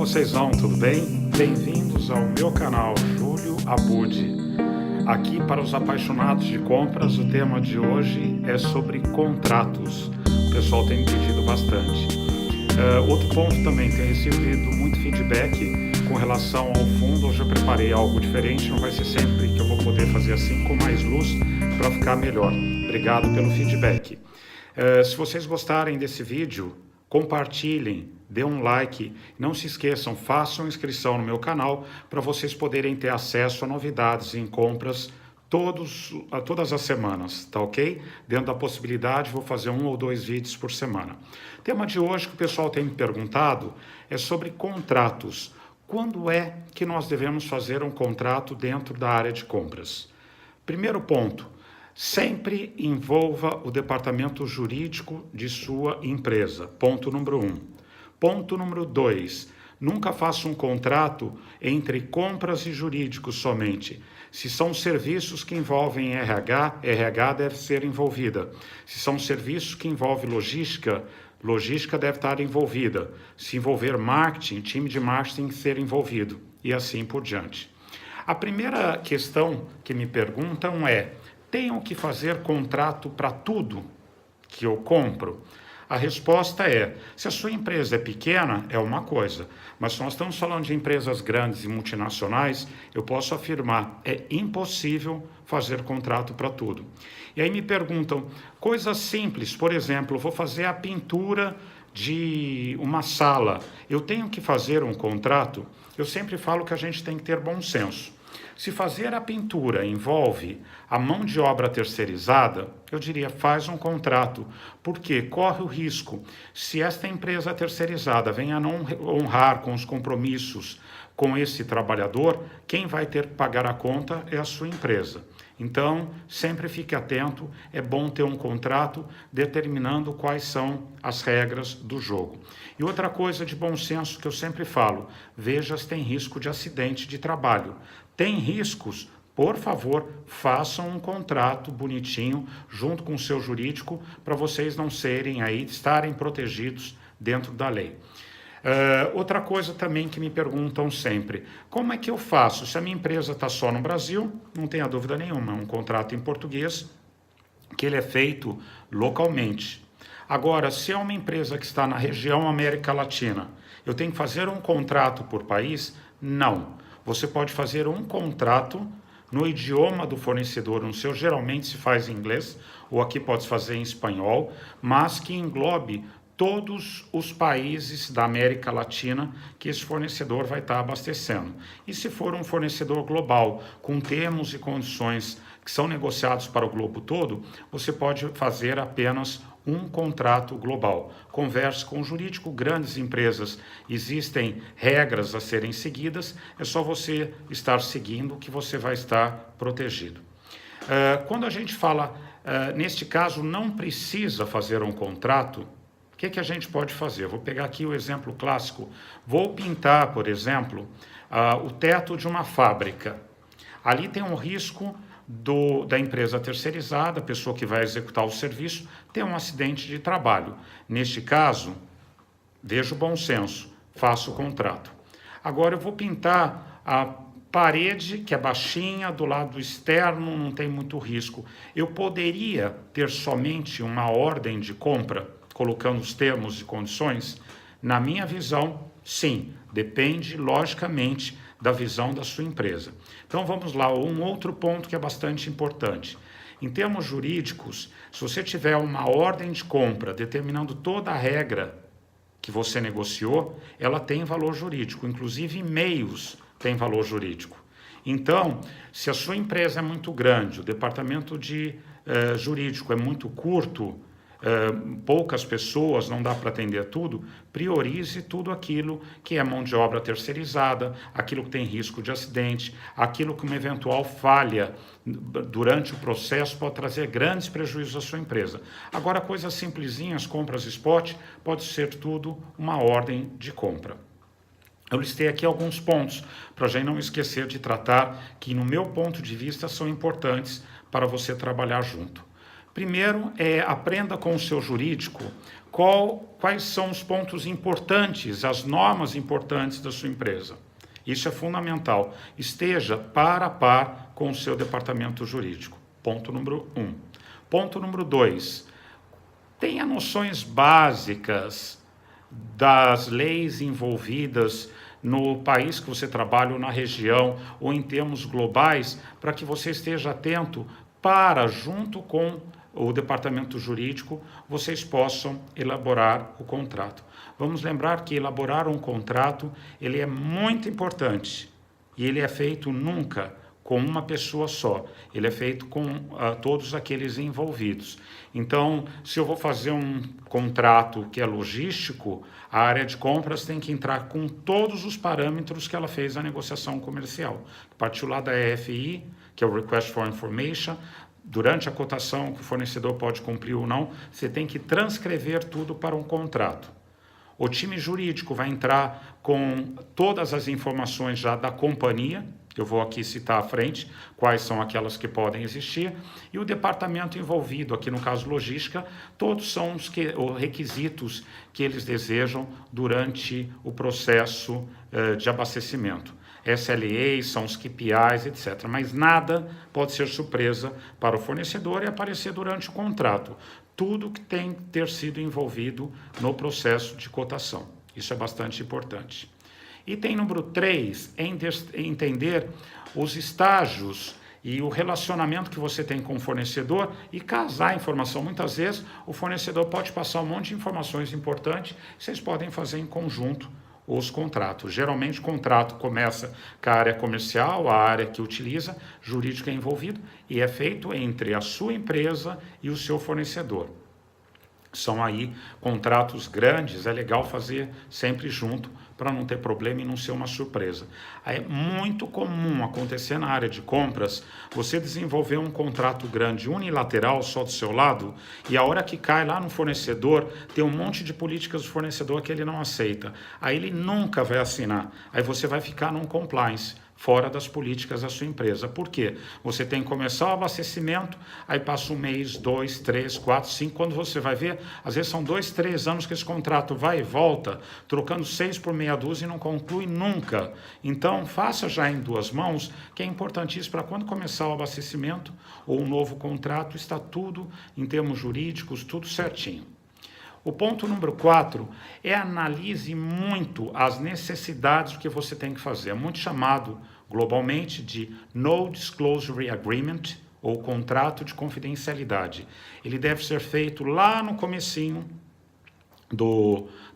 vocês vão? Tudo bem? Bem-vindos ao meu canal Júlio Abud. Aqui para os apaixonados de compras, o tema de hoje é sobre contratos. O pessoal tem me pedido bastante. Outro ponto também, tem recebido muito feedback com relação ao fundo. Hoje eu preparei algo diferente, não vai ser sempre que eu vou poder fazer assim com mais luz para ficar melhor. Obrigado pelo feedback. Se vocês gostarem desse vídeo, compartilhem, dê um like, não se esqueçam, façam inscrição no meu canal para vocês poderem ter acesso a novidades em compras todas as semanas, tá ok? Dentro da possibilidade, vou fazer 1 ou 2 vídeos por semana. O tema de hoje que o pessoal tem me perguntado é sobre contratos. Quando é que nós devemos fazer um contrato dentro da área de compras? Primeiro ponto, sempre envolva o departamento jurídico de sua empresa. Ponto número 1. Ponto número 2. Nunca faça um contrato entre compras e jurídicos somente. Se são serviços que envolvem RH, RH deve ser envolvida. Se são serviços que envolvem logística, logística deve estar envolvida. Se envolver marketing, time de marketing tem que ser envolvido. E assim por diante. A primeira questão que me perguntam é: tenho que fazer contrato para tudo que eu compro? A resposta é: se a sua empresa é pequena, é uma coisa. Mas se nós estamos falando de empresas grandes e multinacionais, eu posso afirmar, é impossível fazer contrato para tudo. E aí me perguntam, coisas simples, por exemplo, vou fazer a pintura de uma sala. Eu tenho que fazer um contrato? Eu sempre falo que a gente tem que ter bom senso. Se fazer a pintura envolve a mão de obra terceirizada, eu diria, faz um contrato, porque corre o risco, se esta empresa terceirizada venha a não honrar com os compromissos com esse trabalhador, quem vai ter que pagar a conta é a sua empresa. Então, sempre fique atento, é bom ter um contrato determinando quais são as regras do jogo. E outra coisa de bom senso que eu sempre falo, veja se tem risco de acidente de trabalho. Tem riscos? Por favor, façam um contrato bonitinho junto com o seu jurídico para vocês não estarem protegidos dentro da lei. Outra coisa também que me perguntam sempre, como é que eu faço? Se a minha empresa está só no Brasil, não tenha dúvida nenhuma, é um contrato em português que ele é feito localmente. Agora, se é uma empresa que está na região América Latina, eu tenho que fazer um contrato por país? Não. Você pode fazer um contrato no idioma do fornecedor, no seu geralmente se faz em inglês, ou aqui pode se fazer em espanhol, mas que englobe todos os países da América Latina que esse fornecedor vai estar abastecendo. E se for um fornecedor global, com termos e condições que são negociados para o globo todo, você pode fazer apenas um contrato global. Converse com o jurídico, grandes empresas, existem regras a serem seguidas, é só você estar seguindo que você vai estar protegido. Quando a gente fala, neste caso, não precisa fazer um contrato, o que a gente pode fazer? Vou pegar aqui o exemplo clássico. Vou pintar, por exemplo, o teto de uma fábrica. Ali tem um risco da empresa terceirizada, a pessoa que vai executar o serviço, ter um acidente de trabalho. Neste caso, veja o bom senso, faço o contrato. Agora eu vou pintar a parede, que é baixinha, do lado externo, não tem muito risco. Eu poderia ter somente uma ordem de compra, colocando os termos e condições? Na minha visão, sim, depende, logicamente, da visão da sua empresa. Então vamos lá, um outro ponto que é bastante importante. Em termos jurídicos, se você tiver uma ordem de compra determinando toda a regra que você negociou, ela tem valor jurídico, inclusive e-mails têm valor jurídico. Então, se a sua empresa é muito grande, o departamento jurídico é muito curto, poucas pessoas, não dá para atender tudo, priorize tudo aquilo que é mão de obra terceirizada, aquilo que tem risco de acidente, aquilo que uma eventual falha durante o processo pode trazer grandes prejuízos à sua empresa. Agora, coisas simplesinhas, compras spot, pode ser tudo uma ordem de compra. Eu listei aqui alguns pontos, para a gente não esquecer de tratar, que no meu ponto de vista são importantes para você trabalhar junto. Primeiro, aprenda com o seu jurídico quais são os pontos importantes, as normas importantes da sua empresa. Isso é fundamental. Esteja par a par com o seu departamento jurídico. Ponto número 1. Ponto número 2. Tenha noções básicas das leis envolvidas no país que você trabalha, ou na região, ou em termos globais, para que você esteja atento para, junto com o departamento jurídico, vocês possam elaborar o contrato. Vamos lembrar que elaborar um contrato, ele é muito importante, e ele é feito nunca com uma pessoa só, ele é feito com todos aqueles envolvidos. Então, se eu vou fazer um contrato que é logístico, a área de compras tem que entrar com todos os parâmetros que ela fez na negociação comercial. Partiu lá da EFI, que é o Request for Information, durante a cotação que o fornecedor pode cumprir ou não, você tem que transcrever tudo para um contrato. O time jurídico vai entrar com todas as informações já da companhia, eu vou aqui citar à frente quais são aquelas que podem existir, e o departamento envolvido, aqui no caso logística, todos são os requisitos que eles desejam durante o processo de abastecimento. SLAs, são os KPIs, etc. Mas nada pode ser surpresa para o fornecedor e aparecer durante o contrato. Tudo que tem que ter sido envolvido no processo de cotação. Isso é bastante importante. Item número 3, entender os estágios e o relacionamento que você tem com o fornecedor e casar a informação. Muitas vezes o fornecedor pode passar um monte de informações importantes, vocês podem fazer em conjunto os contratos. Geralmente o contrato começa com a área comercial, a área que utiliza, jurídico é envolvido, e é feito entre a sua empresa e o seu fornecedor. São aí contratos grandes, é legal fazer sempre junto para não ter problema e não ser uma surpresa. É muito comum acontecer na área de compras você desenvolver um contrato grande unilateral só do seu lado e a hora que cai lá no fornecedor tem um monte de políticas do fornecedor que ele não aceita. Aí ele nunca vai assinar. Aí você vai ficar num compliance fora das políticas da sua empresa. Por quê? Você tem que começar o abastecimento, aí passa 1 mês, 2, 3, 4, 5, quando você vai ver, às vezes são 2, 3 anos que esse contrato vai e volta, trocando 6 por meia dúzia e não conclui nunca. Então, faça já em 2 mãos, que é importantíssimo para quando começar o abastecimento ou um novo contrato, está tudo, em termos jurídicos, tudo certinho. O ponto número 4 é analise muito as necessidades que você tem que fazer. É muito chamado globalmente de No Disclosure Agreement, ou contrato de confidencialidade. Ele deve ser feito lá no comecinho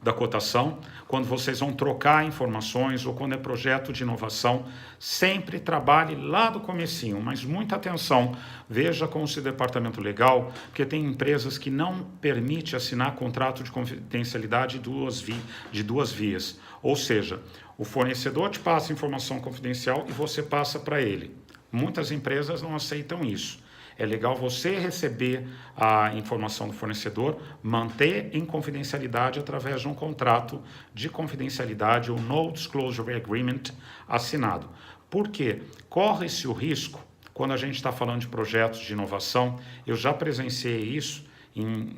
da cotação, quando vocês vão trocar informações ou quando é projeto de inovação, sempre trabalhe lá do comecinho, mas muita atenção, veja com o seu departamento legal, porque tem empresas que não permitem assinar contrato de confidencialidade de duas vias, ou seja, o fornecedor te passa informação confidencial e você passa para ele. Muitas empresas não aceitam isso. É legal você receber a informação do fornecedor, manter em confidencialidade através de um contrato de confidencialidade ou No Disclosure Agreement assinado. Por quê? Corre-se o risco, quando a gente está falando de projetos de inovação, eu já presenciei isso em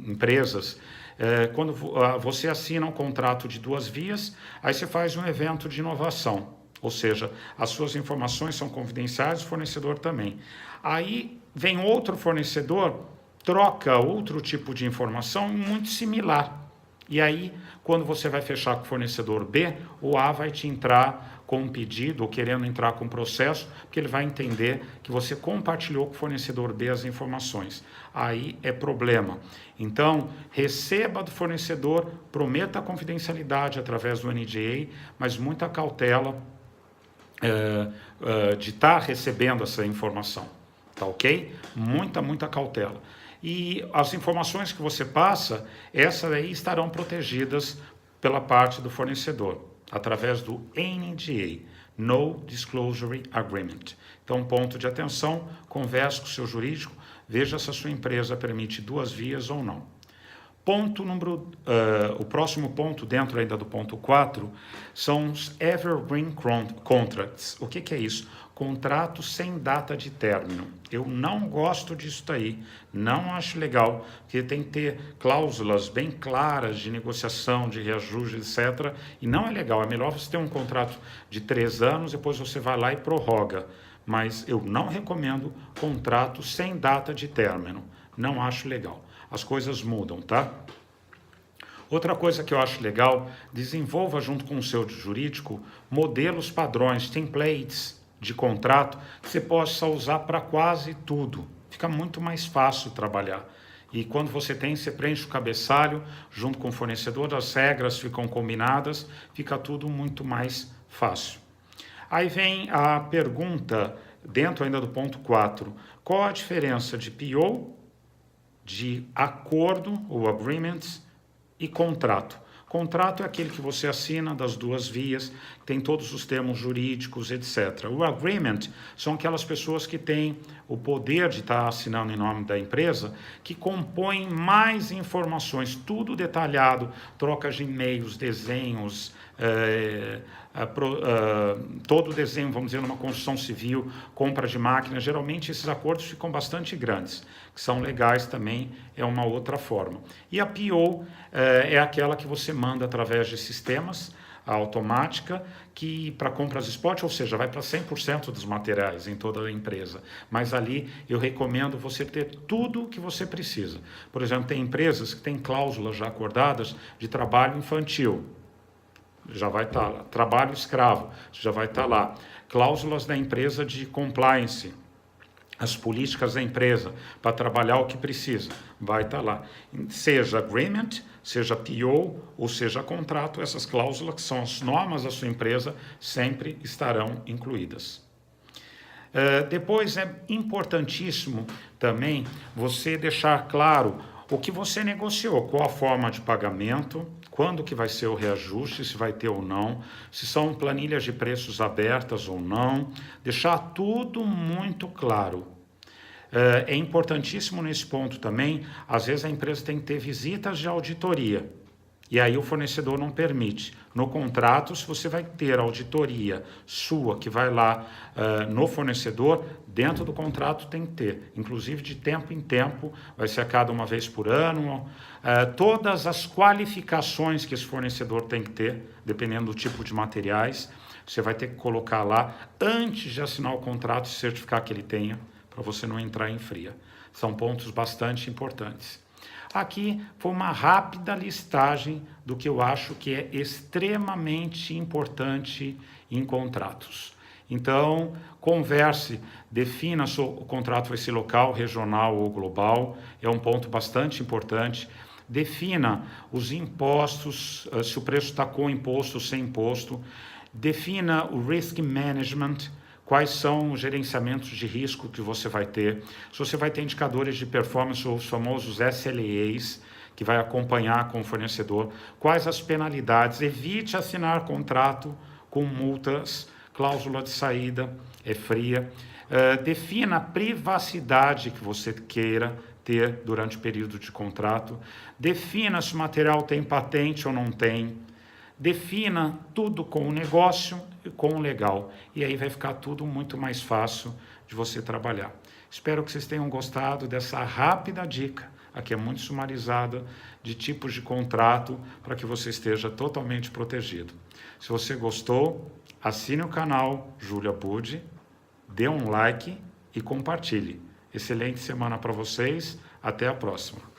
empresas, quando você assina um contrato de 2 vias, aí você faz um evento de inovação. Ou seja, as suas informações são confidenciais, o fornecedor também. Aí vem outro fornecedor, troca outro tipo de informação muito similar. E aí, quando você vai fechar com o fornecedor B, o A vai te entrar com um pedido ou querendo entrar com um processo, porque ele vai entender que você compartilhou com o fornecedor B as informações. Aí é problema. Então, receba do fornecedor, prometa a confidencialidade através do NDA, mas muita cautela de estar recebendo essa informação, tá ok? Muita cautela. E as informações que você passa, essas aí estarão protegidas pela parte do fornecedor, através do NDA, No Disclosure Agreement. Então, ponto de atenção, converse com o seu jurídico, veja se a sua empresa permite 2 vias ou não. O próximo ponto, dentro ainda do ponto 4, são os Evergreen Contracts. O que é isso? Contrato sem data de término. Eu não gosto disso daí, não acho legal, porque tem que ter cláusulas bem claras de negociação, de reajuste, etc. E não é legal, é melhor você ter um contrato de 3 anos, depois você vai lá e prorroga. Mas eu não recomendo contrato sem data de término, não acho legal. As coisas mudam, tá? Outra coisa que eu acho legal, desenvolva junto com o seu jurídico modelos padrões, templates de contrato que você possa usar para quase tudo. Fica muito mais fácil trabalhar. E quando você tem, você preenche o cabeçalho junto com o fornecedor, as regras ficam combinadas, fica tudo muito mais fácil. Aí vem a pergunta, dentro ainda do ponto 4, qual a diferença de PO, de acordo ou agreements e contrato? Contrato é aquele que você assina das duas vias, tem todos os termos jurídicos, etc. O agreement são aquelas pessoas que têm o poder de estar assinando em nome da empresa, que compõem mais informações, tudo detalhado, trocas de e-mails, desenhos, todo o desenho, vamos dizer, numa construção civil, compra de máquinas. Geralmente esses acordos ficam bastante grandes, que são legais também, é uma outra forma. E a PO é aquela que você manda através de sistemas, a automática, que para compras spot, ou seja, vai para 100% dos materiais em toda a empresa. Mas ali eu recomendo você ter tudo o que você precisa. Por exemplo, tem empresas que têm cláusulas já acordadas de trabalho infantil, já vai estar lá. Trabalho escravo, já vai estar lá. Cláusulas da empresa de compliance, as políticas da empresa para trabalhar o que precisa, vai estar lá. Seja agreement, seja PO ou seja contrato, essas cláusulas, que são as normas da sua empresa, sempre estarão incluídas. Depois é importantíssimo também você deixar claro o que você negociou, qual a forma de pagamento, quando que vai ser o reajuste, se vai ter ou não, se são planilhas de preços abertas ou não, deixar tudo muito claro. É importantíssimo nesse ponto também, às vezes a empresa tem que ter visitas de auditoria, e aí o fornecedor não permite. No contrato, se você vai ter auditoria sua, que vai lá no fornecedor, dentro do contrato tem que ter, inclusive de tempo em tempo, vai ser a cada uma vez por ano, todas as qualificações que esse fornecedor tem que ter, dependendo do tipo de materiais, você vai ter que colocar lá antes de assinar o contrato e certificar que ele tenha, para você não entrar em fria. São pontos bastante importantes. Aqui foi uma rápida listagem do que eu acho que é extremamente importante em contratos. Então, converse, defina se o contrato vai ser local, regional ou global, é um ponto bastante importante. Defina os impostos, se o preço está com imposto ou sem imposto. Defina o risk management, quais são os gerenciamentos de risco que você vai ter, se você vai ter indicadores de performance, ou os famosos SLAs, que vai acompanhar com o fornecedor, quais as penalidades, evite assinar contrato com multas, cláusula de saída é fria, defina a privacidade que você queira ter durante o período de contrato, defina se o material tem patente ou não tem, defina tudo com o negócio e com o legal. E aí vai ficar tudo muito mais fácil de você trabalhar. Espero que vocês tenham gostado dessa rápida dica, aqui é muito sumarizada, de tipos de contrato, para que você esteja totalmente protegido. Se você gostou, assine o canal Júlio Abud, dê um like e compartilhe. Excelente semana para vocês, até a próxima.